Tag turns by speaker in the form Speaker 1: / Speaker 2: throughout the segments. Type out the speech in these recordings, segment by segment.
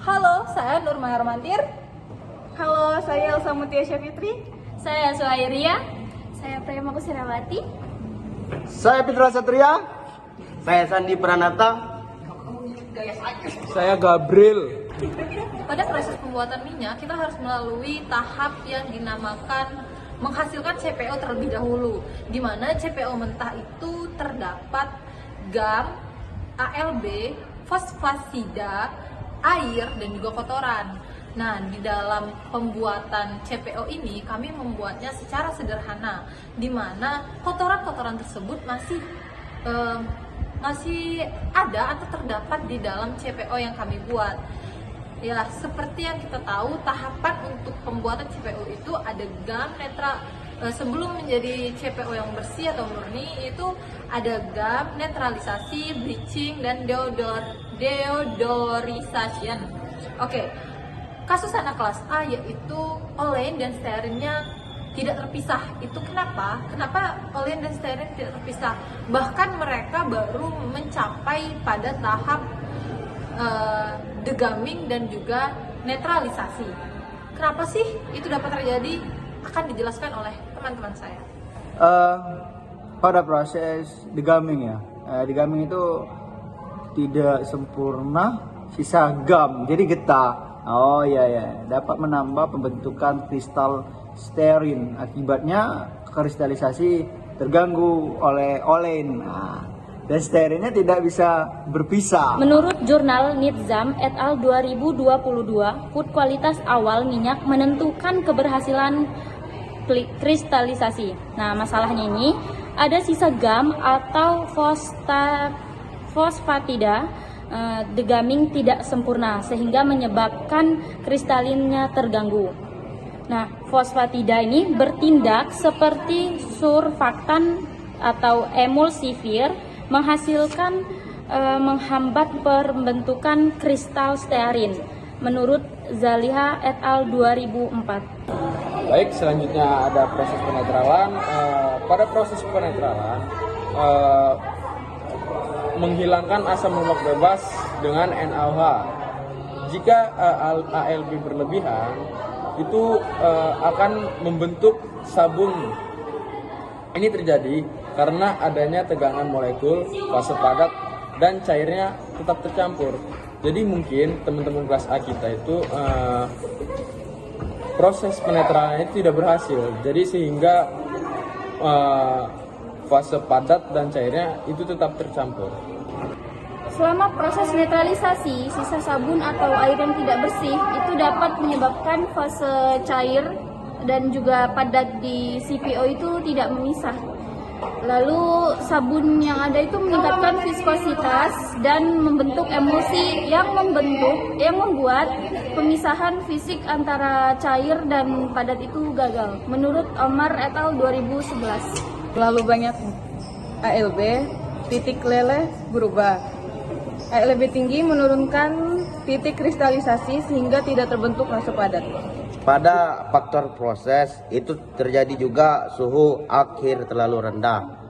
Speaker 1: Halo, saya Nur Maharmantir.
Speaker 2: Halo, saya Elsa Mutia Syafitri.
Speaker 3: Saya Suairia. Saya Prema Kusirawati.
Speaker 4: Saya Fitra Satria. Saya Sandi Pranata.
Speaker 5: Saya Gabriel.
Speaker 1: Pada proses pembuatan minyak, kita harus melalui tahap yang dinamakan menghasilkan CPO terlebih dahulu, di mana CPO mentah itu terdapat GAM, ALB, fosfasida, air, dan juga kotoran. Nah, di dalam pembuatan CPO ini kami membuatnya secara sederhana, di mana kotoran-kotoran tersebut masih ada atau terdapat di dalam CPO yang kami buat. Ya, seperti yang kita tahu, tahapan untuk pembuatan CPO itu ada GAM netral. Sebelum menjadi CPO yang bersih atau murni, itu ada GAM, netralisasi, bleaching, dan deodorization. Oke, kasus anak kelas A yaitu olein dan stearinnya tidak terpisah. Itu kenapa? Kenapa olein dan stearin tidak terpisah? Bahkan mereka baru mencapai pada tahap degamming dan juga netralisasi. Kenapa sih itu dapat terjadi? Akan dijelaskan oleh teman-teman saya.
Speaker 4: Pada proses degamming ya, degamming itu tidak sempurna, sisa gam, jadi getah. Oh iya, dapat menambah pembentukan kristal stearin. Akibatnya kristalisasi terganggu oleh olein. Dan stearinnya tidak bisa berpisah.
Speaker 3: Menurut jurnal Nitzam et al. 2022, food kualitas awal minyak menentukan keberhasilan kristalisasi. Nah, masalahnya ini ada sisa GAM atau fosfatida. Degamming tidak sempurna sehingga menyebabkan kristalinnya terganggu. Nah, fosfatida ini bertindak seperti surfaktan atau emulsifier, menghambat pembentukan kristal stearin menurut Zaliha et al. 2004.
Speaker 5: Baik, selanjutnya ada proses penetralan. Pada proses penetralan, menghilangkan asam lemak bebas dengan NaOH. Jika ALB berlebihan, itu akan membentuk sabun. Ini terjadi karena adanya tegangan molekul, fase padat, dan cairnya tetap tercampur. Jadi mungkin teman-teman kelas A kita itu proses penetralannya tidak berhasil. Jadi sehingga fase padat dan cairnya itu tetap tercampur.
Speaker 2: Selama proses netralisasi, sisa sabun atau air yang tidak bersih itu dapat menyebabkan fase cair dan juga padat di CPO itu tidak memisah. Lalu sabun yang ada itu meningkatkan viskositas dan membentuk emulsi yang membuat pemisahan fisik antara cair dan padat itu gagal. Menurut Omar et al. 2011.
Speaker 6: Terlalu banyak ALB, titik leleh berubah. ALB tinggi menurunkan titik kristalisasi sehingga tidak terbentuk fase padat.
Speaker 4: Pada faktor proses itu terjadi juga suhu akhir terlalu rendah,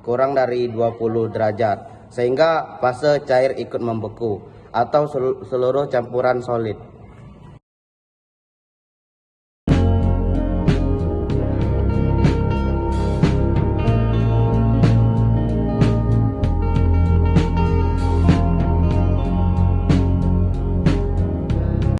Speaker 4: kurang dari 20 derajat, sehingga fase cair ikut membeku atau seluruh campuran solid.